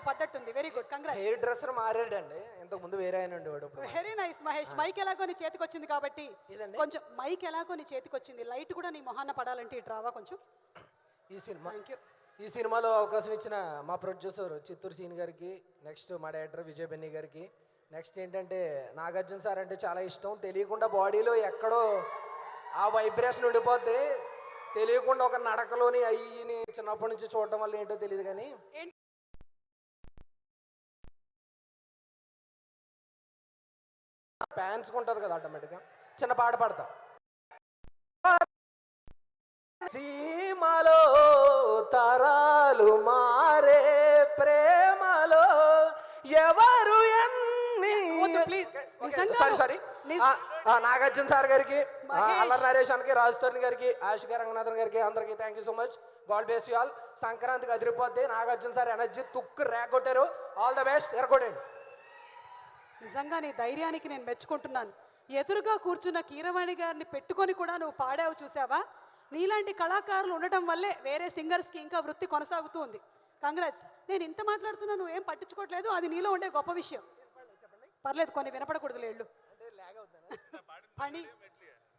పడ్డట్టుంది. Very good, congrats. Hair dresser మారాడండి, ఇంతకు ముందు వేరే ఆయన ఉండేవాడు. Very nice Mahesh. మైక్ ఎలాగో నీ చేతికి వచ్చింది కాబట్టి ఇదండి. కొంచెం మైక్ ఎలాగో నీ చేతికి వచ్చింది, లైట్ కూడా నీ మొహాన్న పడాలంటే ఇటు రావా కొంచెం. Thank you. ఈ సినిమాలో అవకాశం ఇచ్చిన మా ప్రొడ్యూసర్ చిత్తూరు సీన్ గారికి, నెక్స్ట్ మా డైరెక్టర్ విజయ్ బెన్నీ గారికి, నెక్స్ట్ ఏంటంటే నాగార్జున సార్ అంటే చాలా ఇష్టం. తెలియకుండా బాడీలో ఎక్కడో ఆ వైబ్రేషన్ ఉండిపోద్ది, తెలియకుండా ఒక నడకలోని అయ్యిని చిన్నప్పటి నుంచి చూడటం వల్ల ఏంటో తెలియదు కానీ ఫ్యాన్స్ ఉంటుంది కదా ఆటోమేటిక్గా. చిన్న పాట పాడతాం. సీమలో తరాలు మారే ప్రేమలో ఎవరు ఎన్ని. సారీ నాగార్జున సార్ గారికి, అల్లరి నరేషన్కి, రాజు తరుణ్ గారికి, ఆశిక రంగనాథన్ గారికి, అందరికీ thank you so much. God bless you all. సంక్రాంతికి అదిరిపోద్ది. నాగార్జున సార్ ఎనర్జీ తుక్కు రేగొట్టారు. All the best. ఎరగొట్టండి. నిజంగా నీ ధైర్యానికి నేను మెచ్చుకుంటున్నాను. ఎదురుగా కూర్చున్న కీరవాణి గారిని పెట్టుకొని కూడా నువ్వు పాడావు, చూసావా? నీలాంటి కళాకారులు ఉండటం వల్లే వేరే సింగర్స్కి ఇంకా వృత్తి కొనసాగుతూ ఉంది. కంగ్రాట్స్. నేను ఇంత మాట్లాడుతున్నా నువ్వేం పట్టించుకోవట్లేదు, అది నీలో ఉండే గొప్ప విషయం. పర్లేదు, కొన్ని వినపడకూడదు లేళ్ళు.